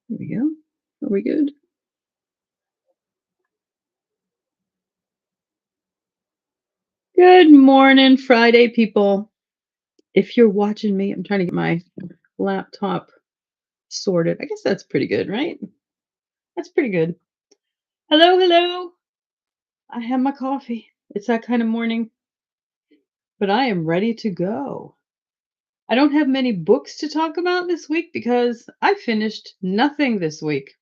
There we go. Are we good? Good morning, Friday, people. If you're watching me, I'm trying to get my laptop sorted. I guess that's pretty good, right? That's pretty good. Hello, hello. I have my coffee. It's that kind of morning, but I am ready to go. I don't have many books to talk about this week because I finished nothing this week.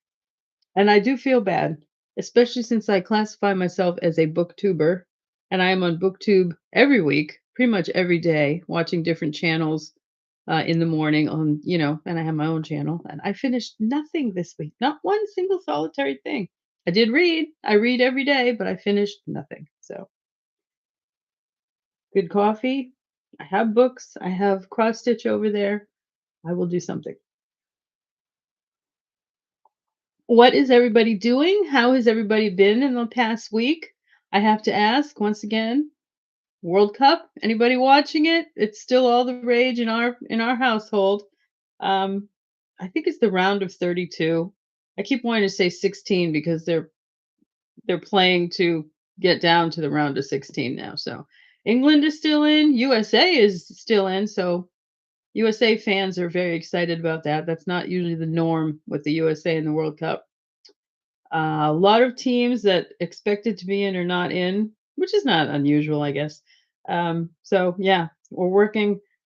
And I do feel bad, especially since I classify myself as a booktuber and I am on booktube every week, pretty much every day, watching different channels in the morning and I have my own channel. And I finished nothing this week, not one single solitary thing. I did read. I read every day, but I finished nothing. So good coffee. I have books. I have cross stitch over there. I will do something. What is everybody doing? How has everybody been in the past week? I have to ask once again, World Cup, anybody watching it? It's still all the rage in our household. Um, I think it's the round of 32. I keep wanting to say 16 because they're playing to get down to the round of 16 now. So England is still in, USA is still in, so USA fans are very excited about that. That's not usually the norm with the USA in the World Cup. A lot of teams that expected to be in are not in, which is not unusual, I guess. So yeah, we're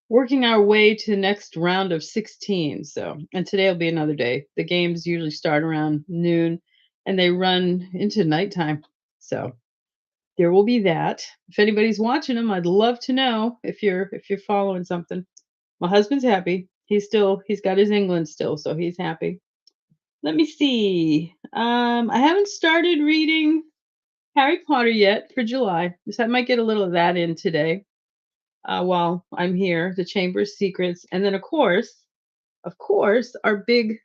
working our way to the next round of 16. So, and today will be another day. The games usually start around noon, and they run into nighttime. So there will be that. If anybody's watching them, I'd love to know if you're following something. My husband's happy. He's got his England still, so he's happy. Let me see. I haven't started reading Harry Potter yet for July, so I might get a little of that in today while I'm here. The Chamber of Secrets, and then of course, our big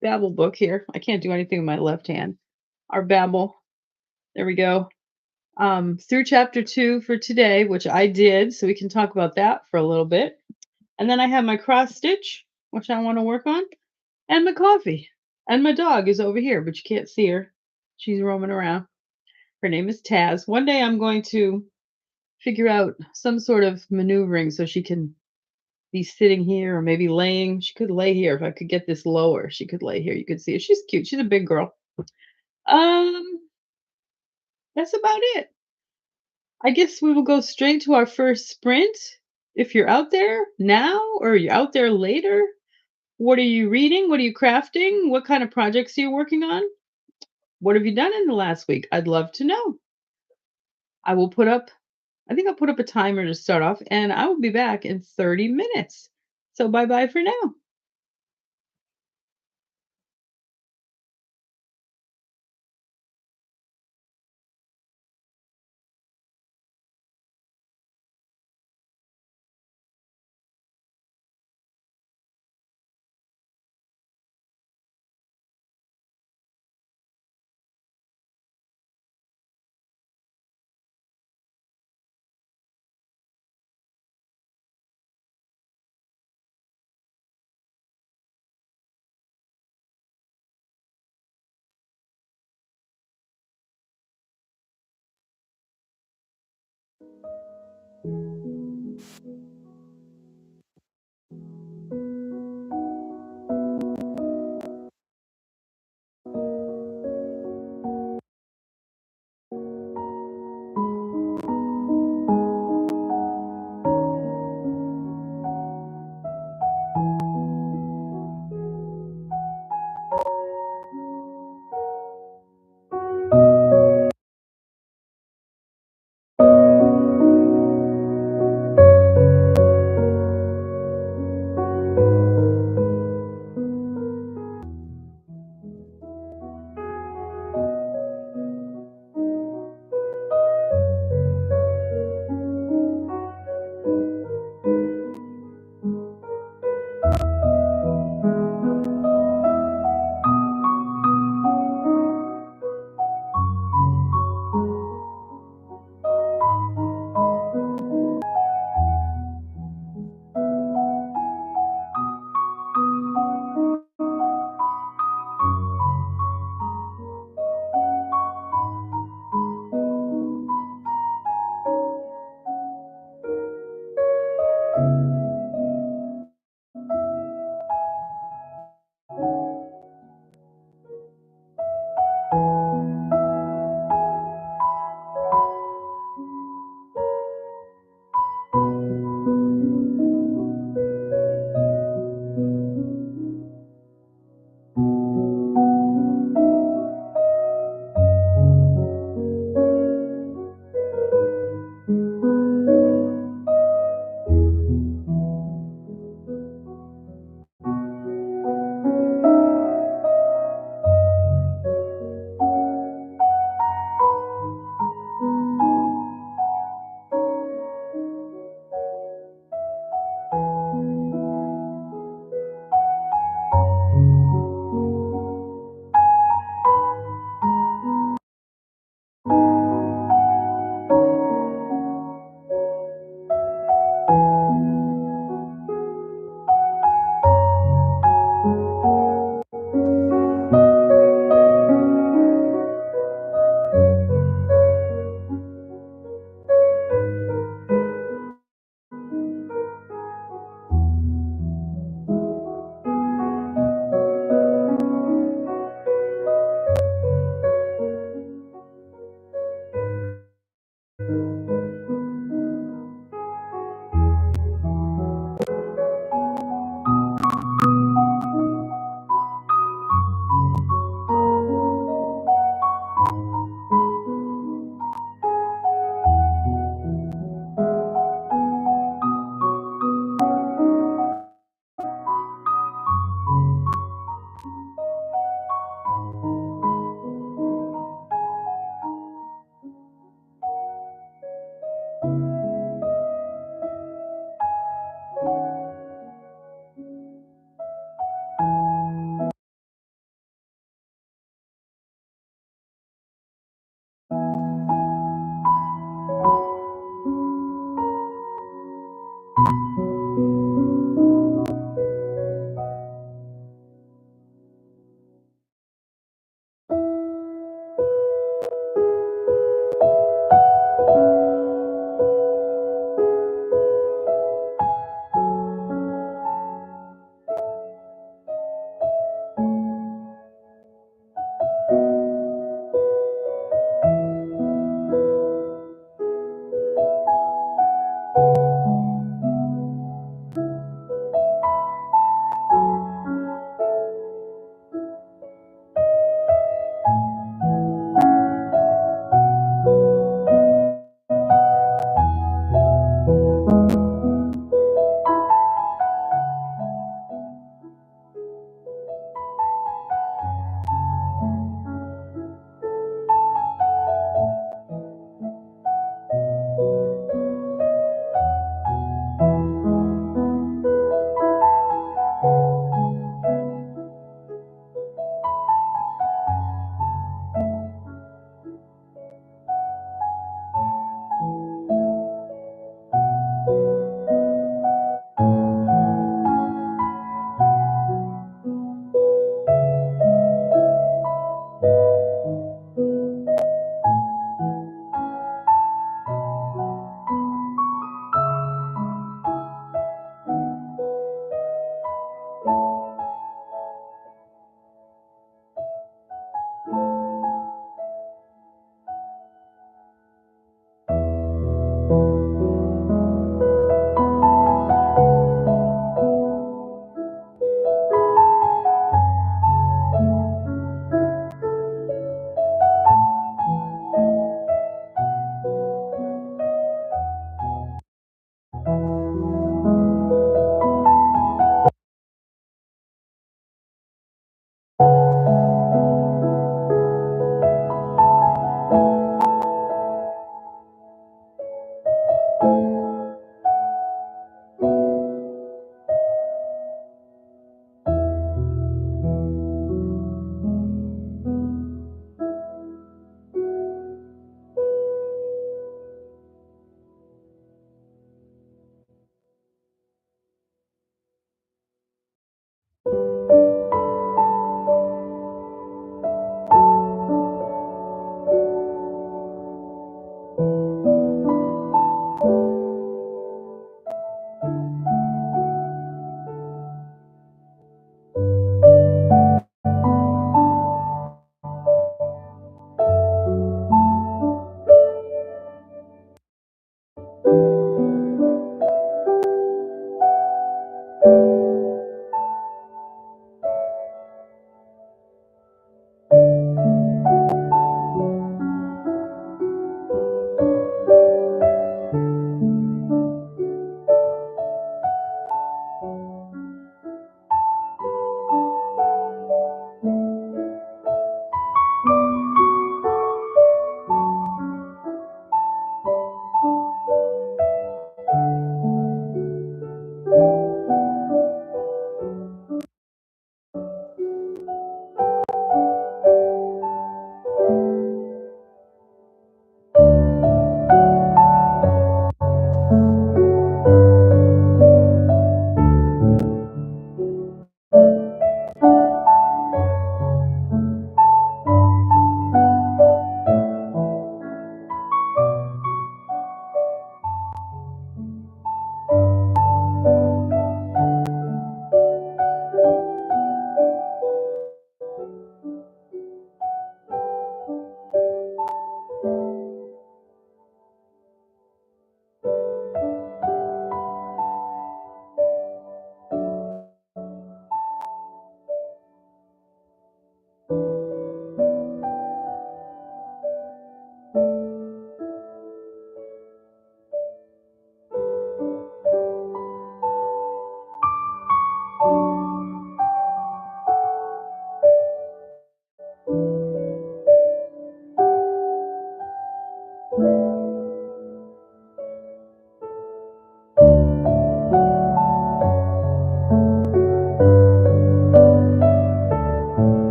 Babel book here. I can't do anything with my left hand. Our Babel. There we go. Through chapter 2 for today, which I did, so we can talk about that for a little bit. And then I have my cross stitch, which I want to work on, and my coffee. And my dog is over here, but you can't see her. She's roaming around. Her name is Taz. One day I'm going to figure out some sort of maneuvering so she can be sitting here or maybe laying. She could lay here if I could get this lower. She could lay here. You could see her. She's cute. She's a big girl. Um, that's about it. I guess we will go straight to our first sprint. If you're out there now or you're out there later, what are you reading? What are you crafting? What kind of projects are you working on? What have you done in the last week? I'd love to know. I will put up I think I'll put up a timer to start off, and I will be back in 30 minutes. So bye-bye for now.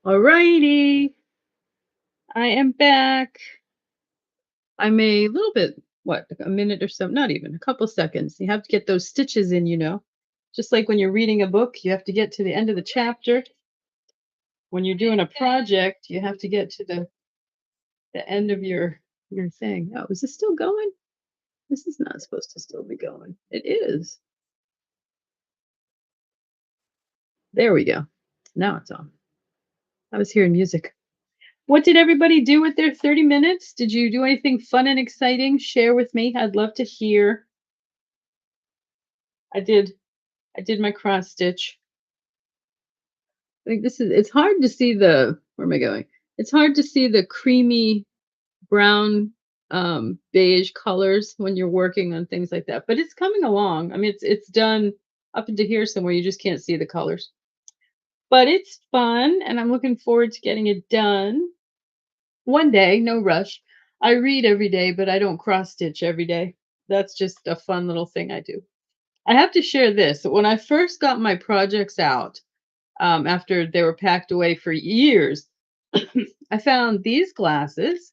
Alrighty, I am back. I'm a little bit, what, a minute or so, not even a couple seconds. You have to get those stitches in. Just like when you're reading a book, you have to get to the end of the chapter. When you're doing a project, you have to get to the end of your thing. Oh, is this still going? This is not supposed to still be going. It is. There we go. Now it's on. I was hearing music. What did everybody do with their 30 minutes? Did you do anything fun and exciting? Share with me. I'd love to hear. I did I did my cross stitch. I think it's hard to see where am I going? It's hard to see the creamy brown beige colors when you're working on things like that. But it's coming along. I mean it's done up into here somewhere. You just can't see the colors. But it's fun and I'm looking forward to getting it done. One day, no rush. I read every day, but I don't cross stitch every day. That's just a fun little thing I do. I have to share this. When I first got my projects out, after they were packed away for years, I found these glasses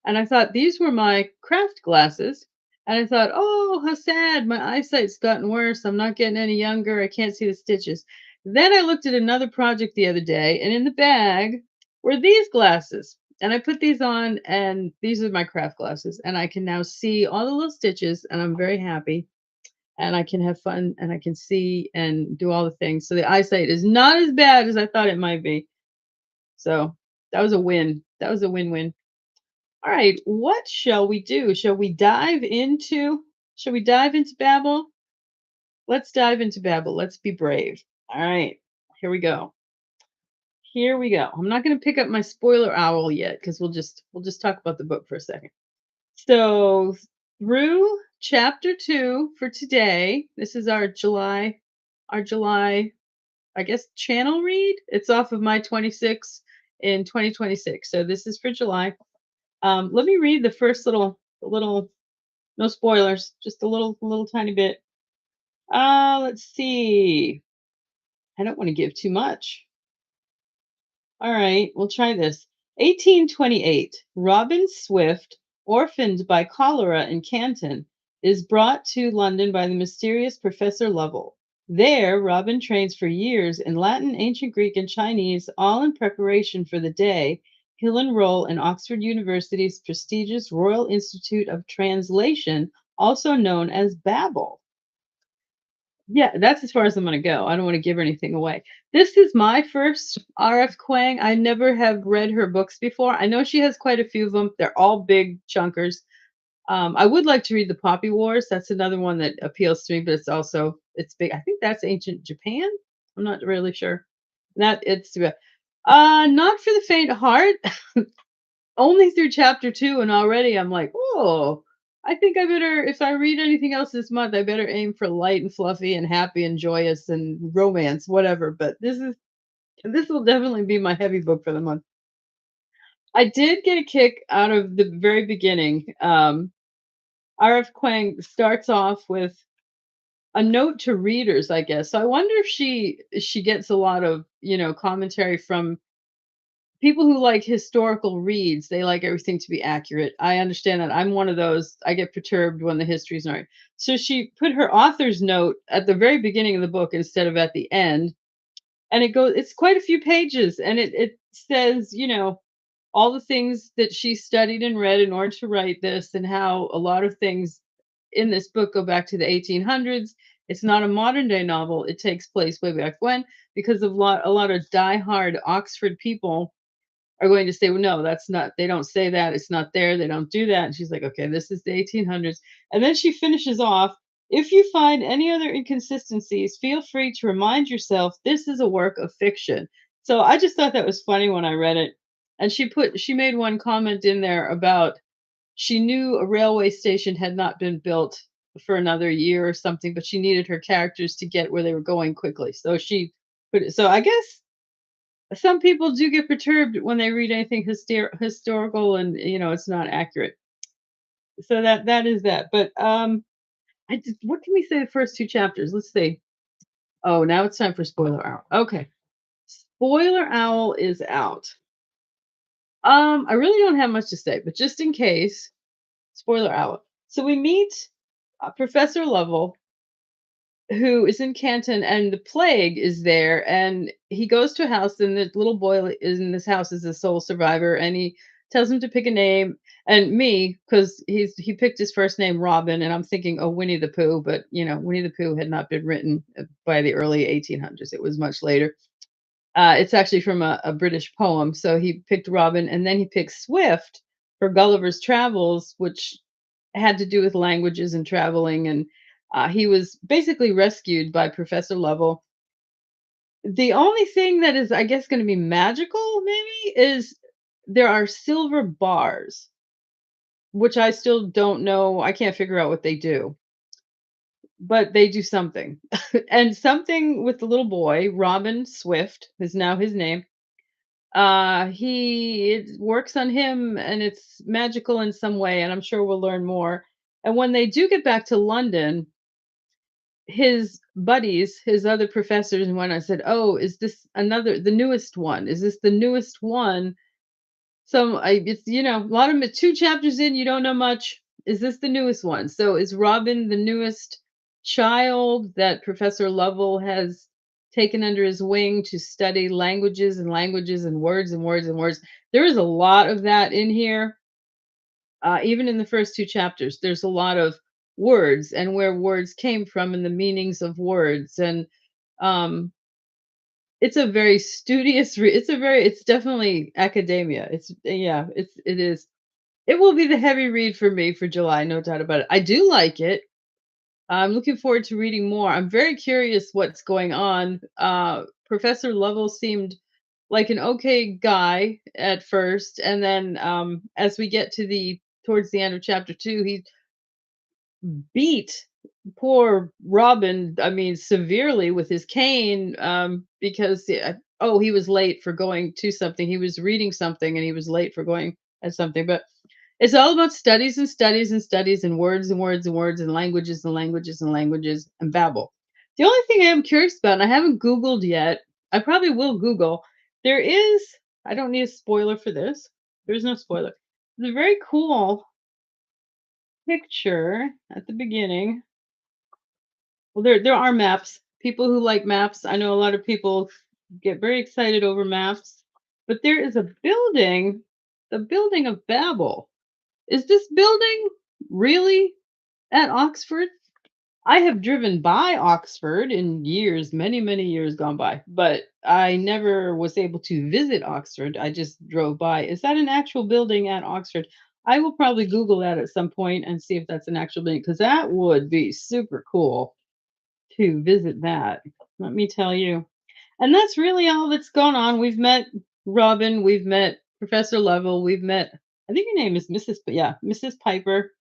and I thought these were my craft glasses. And I thought, oh, how sad. My eyesight's gotten worse. I'm not getting any younger. I can't see the stitches. Then I looked at another project the other day, and in the bag were these glasses. And I put these on, and these are my craft glasses. And I can now see all the little stitches, and I'm very happy. And I can have fun, and I can see and do all the things. So the eyesight is not as bad as I thought it might be. So that was a win. That was a win-win. All right, what shall we do? Shall we dive into Babel? Let's dive into Babel. Let's be brave. All right, here we go. Here we go. I'm not going to pick up my spoiler owl yet because we'll just talk about the book for a second. So, through chapter 2 for today, this is our July, I guess, channel read. It's off of my 26 in 2026. So this is for July. Let me read the first little, no spoilers, just a little tiny bit. Let's see. I don't want to give too much. All right, we'll try this. 1828. Robin Swift, orphaned by cholera in Canton, is brought to London by the mysterious Professor Lovell. There, Robin trains for years in Latin, ancient Greek, and Chinese, all in preparation for the day he'll enroll in Oxford University's prestigious Royal Institute of Translation, also known as Babel. Yeah, that's as far as I'm gonna go. I don't wanna give anything away. This is my first R.F. Kuang. I never have read her books before. I know she has quite a few of them. They're all big chunkers. I would like to read The Poppy Wars. That's another one that appeals to me, but it's big. I think that's ancient Japan. I'm not really sure. That it's not for the faint of heart. Only through chapter 2, and already I'm like, "Oh, I think I better if I read anything else this month, I better aim for light and fluffy and happy and joyous and romance, whatever." But this will definitely be my heavy book for the month. I did get a kick out of the very beginning. R.F. Kuang starts off with a note to readers, I guess. So I wonder if she gets a lot of, commentary from people who like historical reads. They like everything to be accurate. I understand that. I'm one of those. I get perturbed when the history's not right. So she put her author's note at the very beginning of the book instead of at the end. And it's quite a few pages. And it says, all the things that she studied and read in order to write this, and how a lot of things in this book go back to the 1800s. It's not a modern day novel. It takes place way back when, because a lot of diehard Oxford people are going to say, well, no, that's not, they don't say that. It's not there. They don't do that. And she's like, okay, this is the 1800s. And then she finishes off, if you find any other inconsistencies, feel free to remind yourself this is a work of fiction. So I just thought that was funny when I read it. And she made one comment in there about she knew a railway station had not been built for another year or something, but she needed her characters to get where they were going quickly. So she put it, so I guess some people do get perturbed when they read anything historical and it's not accurate. So that is that. But what can we say the first two chapters? Let's see. Oh, now it's time for spoiler hour. Okay. Spoiler Owl is out. I really don't have much to say, but just in case, spoiler owl. So we meet Professor Lovell, who is in Canton, and the plague is there, and he goes to a house, and the little boy is in this house is a sole survivor, and he tells him to pick a name. And me, because he picked his first name Robin, and I'm thinking, oh, Winnie the Pooh, but Winnie the Pooh had not been written by the early 1800s. It was much later. It's actually from a British poem. So he picked Robin, and then he picked Swift for Gulliver's Travels, which had to do with languages and traveling. And he was basically rescued by Professor Lovell. The only thing that is, I guess, going to be magical, maybe, is there are silver bars, which I still don't know. I can't figure out what they do, but they do something. And something with the little boy, Robin Swift, is now his name. He it works on him, and it's magical in some way, and I'm sure we'll learn more. And when they do get back to London, his buddies, his other professors, and when I said, "Oh, is this the newest one? Is this the newest one?" So it's a lot of 2 chapters in, you don't know much. Is this the newest one? So is Robin the newest child that Professor Lovell has taken under his wing to study languages and languages and words and words and words? There is a lot of that in here. Even in the first 2 chapters, there's a lot of words and where words came from and the meanings of words. And um, it's a very studious. It's definitely academia. Yeah, it is. It will be the heavy read for me for July, no doubt about it. I do like it. I'm looking forward to reading more. I'm very curious what's going on. Professor Lovell seemed like an okay guy at first, and then as we get to the towards the end of chapter 2, he beat poor Robin, I mean, severely with his cane, because he was late for going to something. He was reading something, and he was late for going at something. But it's all about studies and studies and studies and words and words and words and languages and languages and languages and Babel. The only thing I am curious about, and I haven't Googled yet, I probably will Google. There is, I don't need a spoiler for this. There's no spoiler. There's a very cool picture at the beginning. Well, there are maps. People who like maps, I know a lot of people get very excited over maps. But there is a building, the building of Babel. Is this building really at Oxford? I have driven by Oxford in years, many, many years gone by, but I never was able to visit Oxford. I just drove by. Is that an actual building at Oxford? I will probably Google that at some point and see if that's an actual building, because that would be super cool to visit that. Let me tell you. And that's really all that's going on. We've met Robin, we've met Professor Lovell, we've met, I think her name is Mrs. Piper.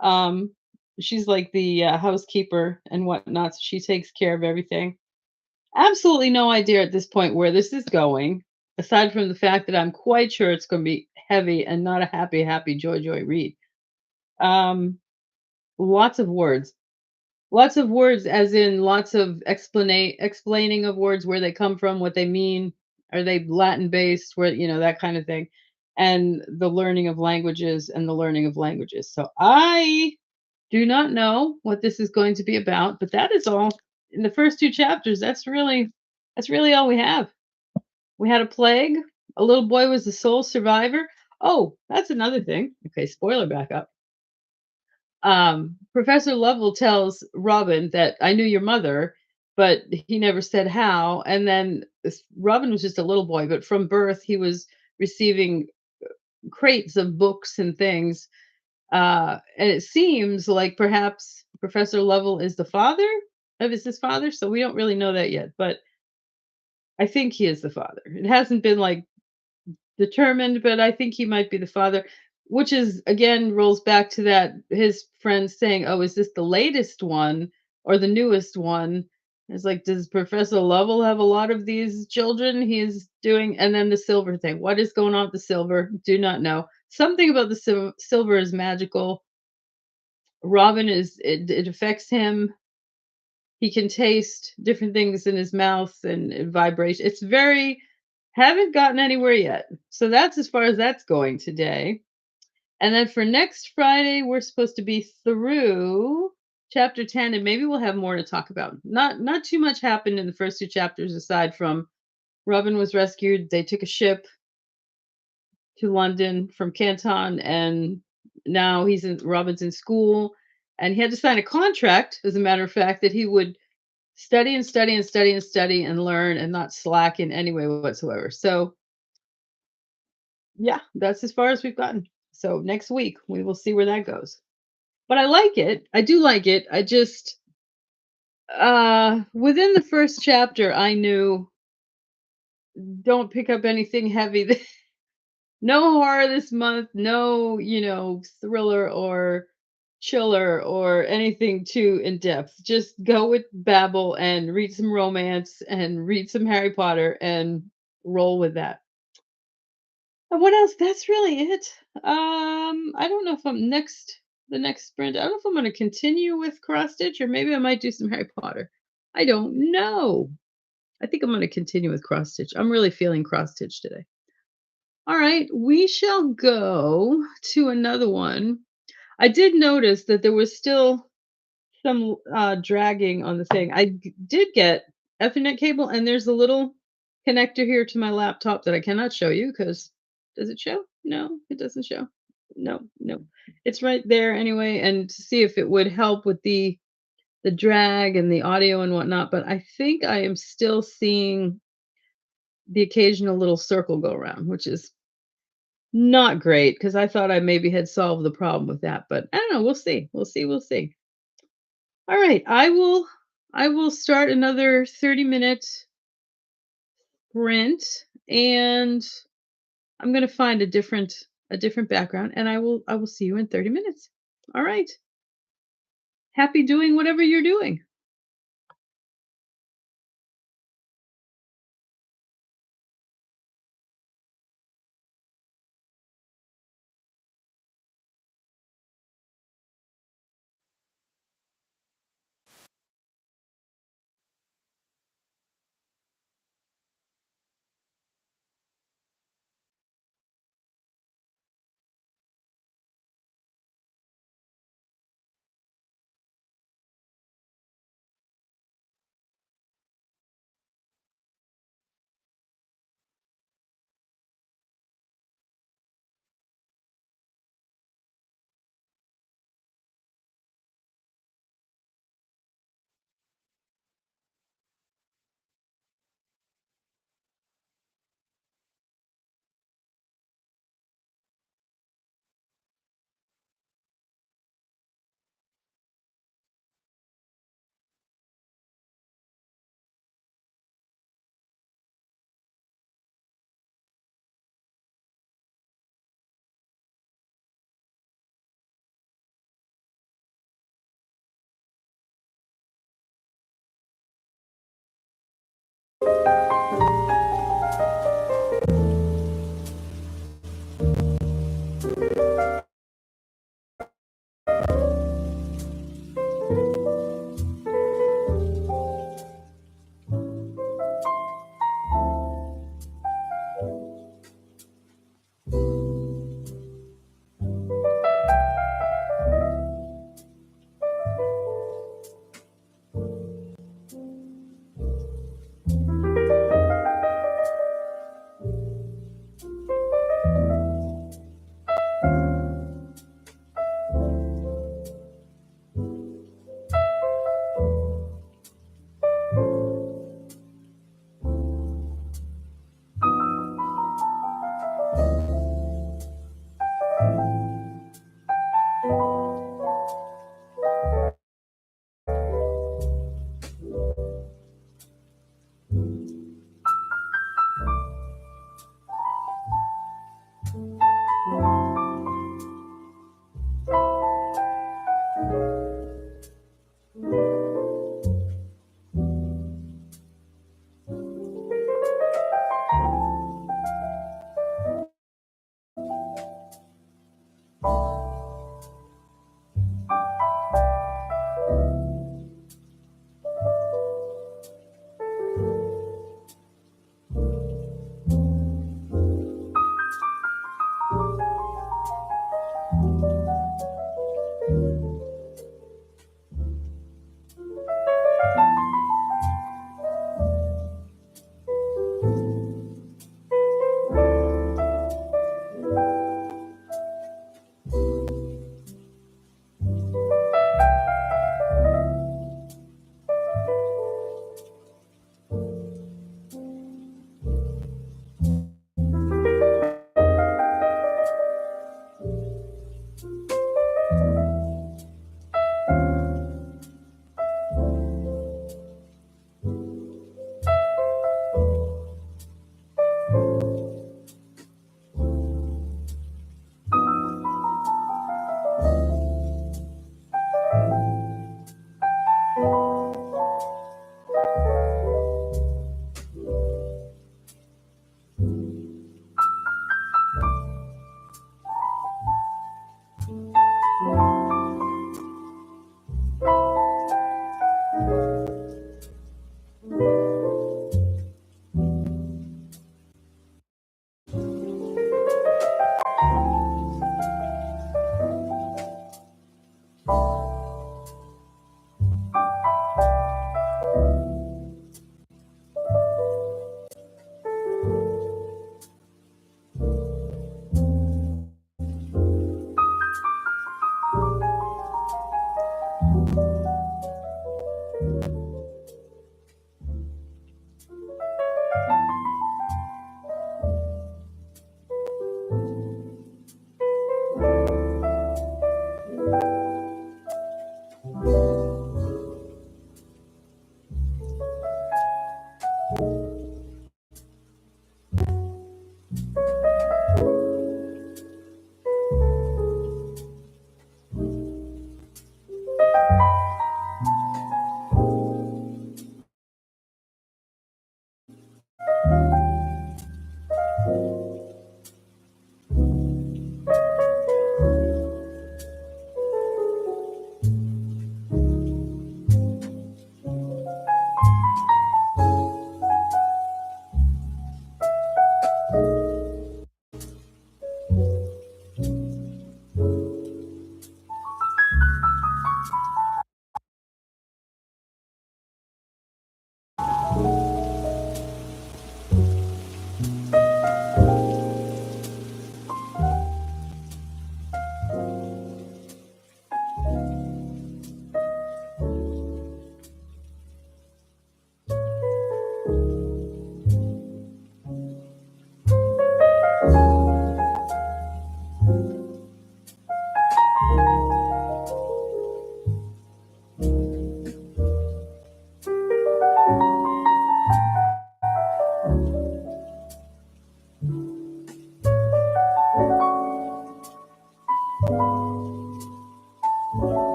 Um, she's like the housekeeper and whatnot. So she takes care of everything. Absolutely no idea at this point where this is going, aside from the fact that I'm quite sure it's going to be heavy and not a happy, happy, joy read. Um, lots of words. Lots of words, as in lots of explaining of words, where they come from, what they mean. Are they Latin based? Where that kind of thing, and the learning of languages and the learning of languages. So I do not know what this is going to be about, but that is all in the first 2 chapters. That's really all we have. We had a plague. A little boy was the sole survivor. Oh, that's another thing. Okay, spoiler back up. Professor Lovell tells Robin that I knew your mother, but he never said how. And then Robin was just a little boy, but from birth he was receiving crates of books and things. And it seems like perhaps Professor Lovell is the father his father. So we don't really know that yet, but I think he is the father. It hasn't been like determined, but I think he might be the father, which is again rolls back to that his friends saying, "Oh, is this the latest one or the newest one?" It's like, does Professor Lovell have a lot of these children he's doing? And then the silver thing. What is going on with the silver? Do not know. Something about the silver is magical. Robin it affects him. he can taste different things in his mouth and vibration. It's very haven't gotten anywhere yet. So that's as far as that's going today. And then for next Friday, we're supposed to be through chapter 10 and maybe we'll have more to talk about. Not too much happened in the first two chapters aside from Robin was rescued, they took a ship to London from Canton and now Robin's in school and he had to sign a contract as a matter of fact that he would study and study and study and study and learn and not slack in any way whatsoever. So, yeah, that's as far as we've gotten. So, next week we will see where that goes. But I like it. I do like it. I just within the first chapter I knew don't pick up anything heavy. No horror this month, no, thriller or chiller or anything too in depth. Just go with Babel and read some romance and read some Harry Potter and roll with that. And what else? That's really it. I don't know if the next sprint. I don't know if I'm going to continue with cross stitch or maybe I might do some Harry Potter. I don't know. I think I'm going to continue with cross stitch. I'm really feeling cross stitch today. All right, we shall go to another one. I did notice that there was still some dragging on the thing. Did get Ethernet cable, and there's a little connector here to my laptop that I cannot show you because does it show? No, it doesn't show. No, no, it's right there anyway. And to see if it would help with the drag and the audio and whatnot. But I think I am still seeing the occasional little circle go around, which is not great because I thought I maybe had solved the problem with that, but I don't know, we'll see. We'll see, we'll see. All right, I will start another 30-minute sprint and I'm going to find a different background and I will see you in 30 minutes. All right. Happy doing whatever you're doing.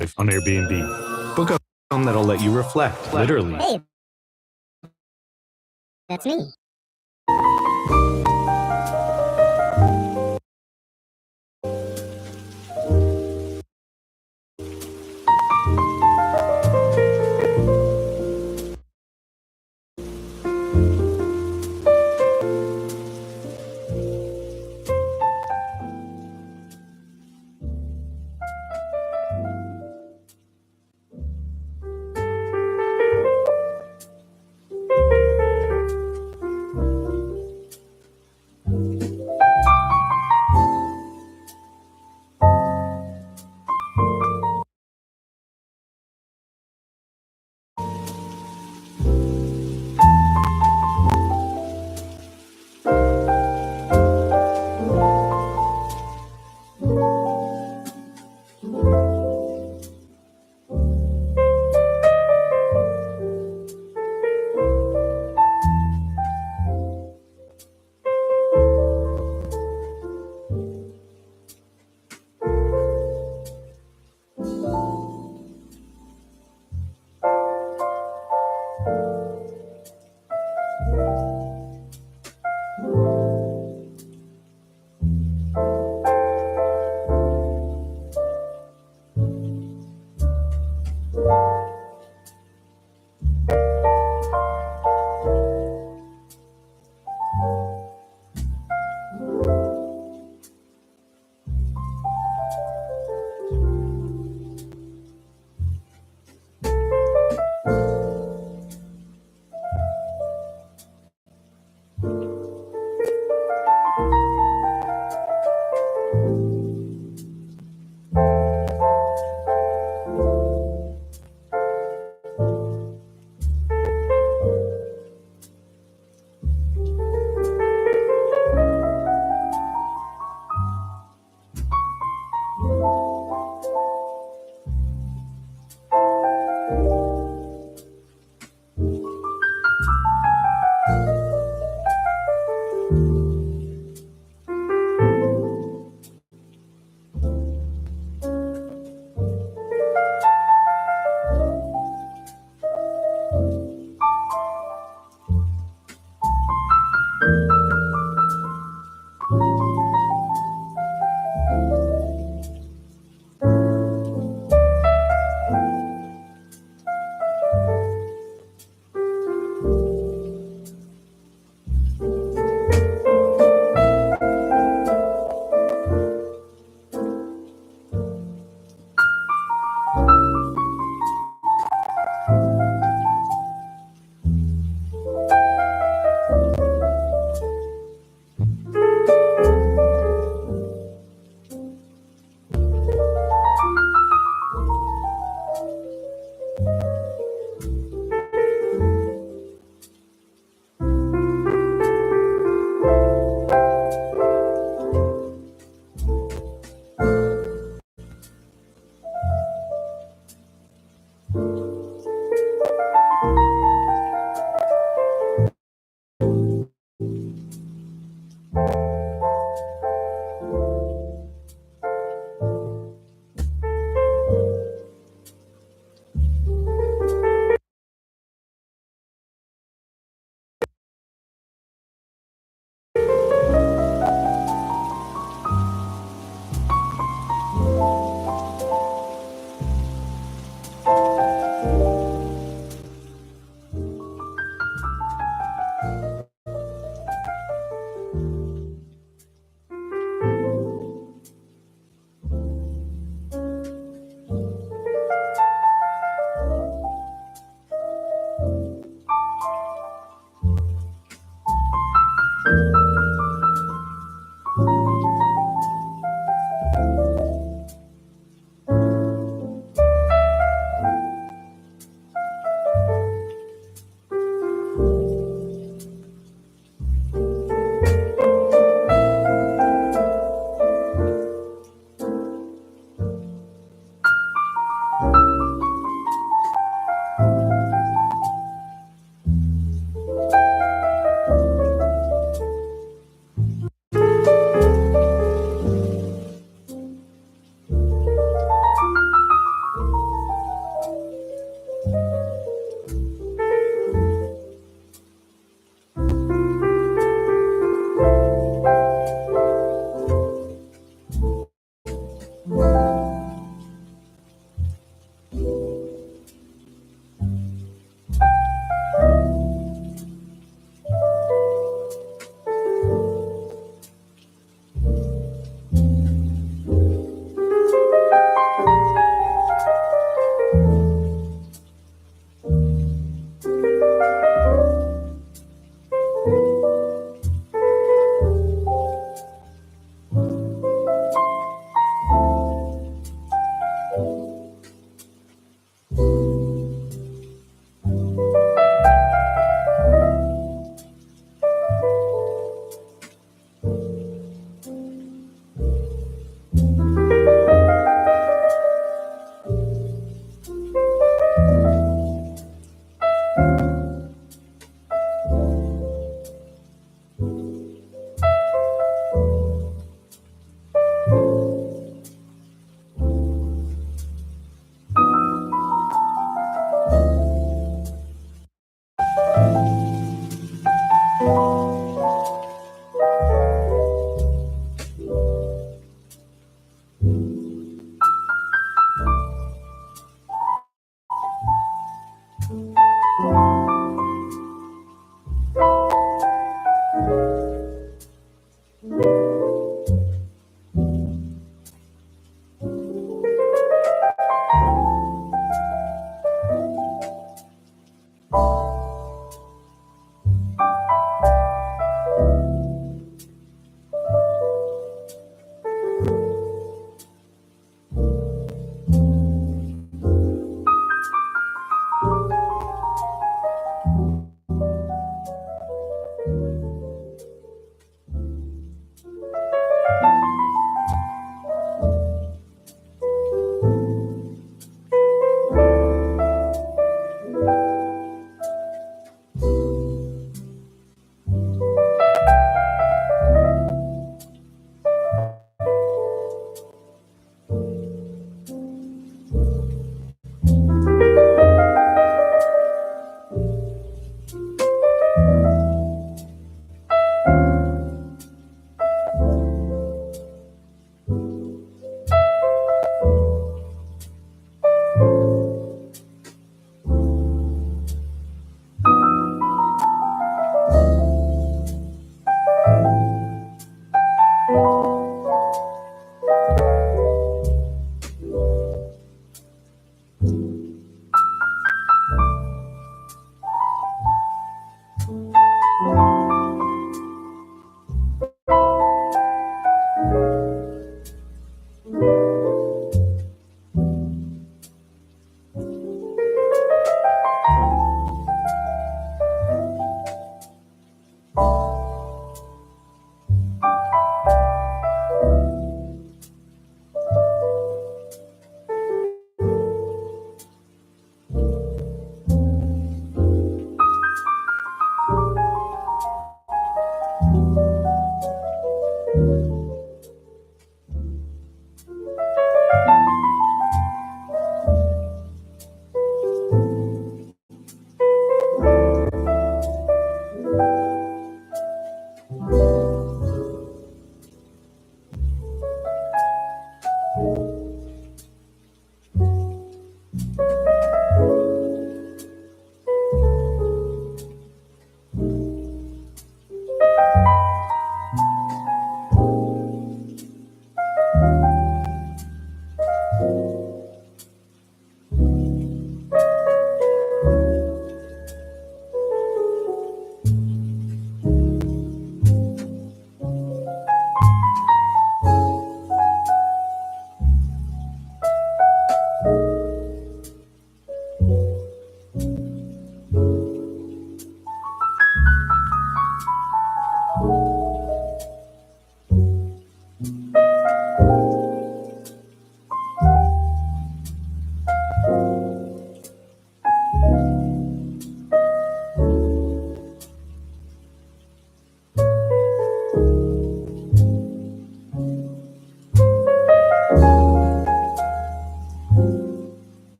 life on Airbnb. Book a home that'll let you reflect, literally. Hey, that's me.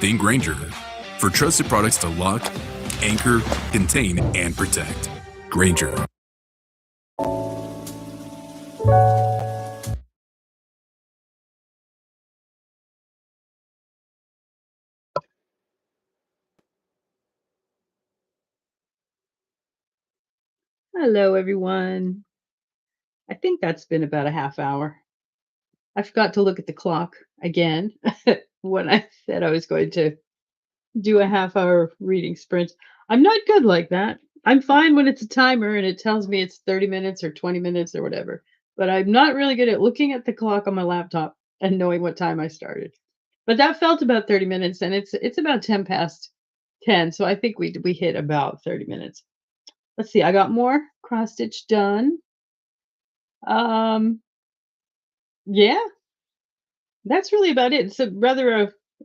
Think Granger for trusted products to lock, anchor, contain, and protect. Granger. Hello, everyone. I think that's been about a half hour. I forgot to look at the clock again when I said I was going to do a half hour reading sprint. I'm not good like that. I'm fine when it's a timer and it tells me it's 30 minutes or 20 minutes or whatever. But I'm not really good at looking at the clock on my laptop and knowing what time I started. But that felt about 30 minutes and it's about 10 past 10. So I think we hit about 30 minutes. Let's see. I got more cross stitch done. Um yeah, that's really about it. It's a rather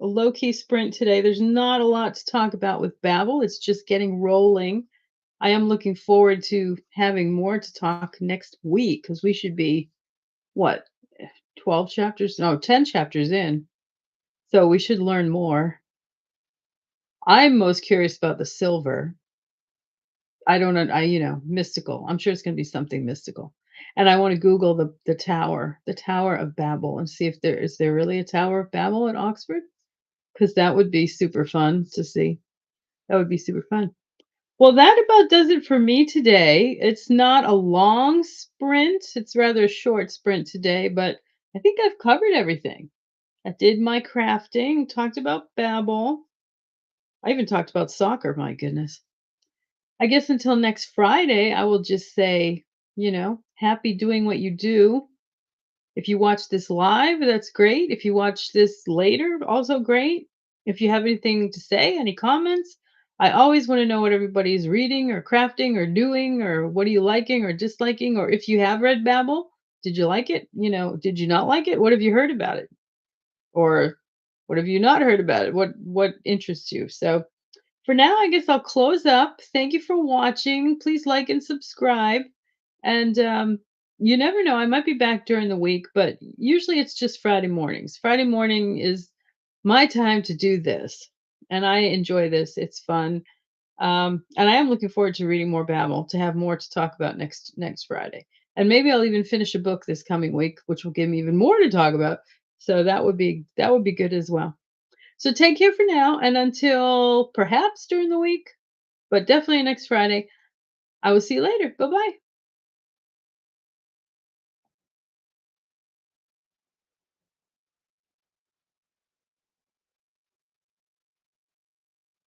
a low key sprint today. There's not a lot to talk about with Babel. It's just getting rolling. I am looking forward to having more to talk next week because we should be what 12 chapters? No, 10 chapters in. So we should learn more. I'm most curious about the silver. I don't know, mystical. I'm sure it's gonna be something mystical. And I wanna Google the Tower of Babel, and see if there really a Tower of Babel at Oxford? Because that would be super fun to see. That would be super fun. Well, that about does it for me today. It's not a long sprint. It's rather a short sprint today, but I think I've covered everything. I did my crafting, talked about Babel. I even talked about soccer, my goodness. I guess until next Friday, I will just say, happy doing what you do. If you watch this live, that's great. If you watch this later, also great. If you have anything to say, any comments, I always want to know what everybody's reading or crafting or doing, or what are you liking or disliking, or if you have read Babel, did you like it? Did you not like it? What have you heard about it? Or what have you not heard about it? What interests you? So for now, I guess I'll close up. Thank you for watching. Please like and subscribe. And you never know, I might be back during the week, but usually it's just Friday mornings. Friday morning is my time to do this. And I enjoy this. It's fun. And I am looking forward to reading more Babel to have more to talk about next Friday. And maybe I'll even finish a book this coming week, which will give me even more to talk about. So that would be good as well. So take care for now, and until perhaps during the week, but definitely next Friday, I will see you later. Bye bye.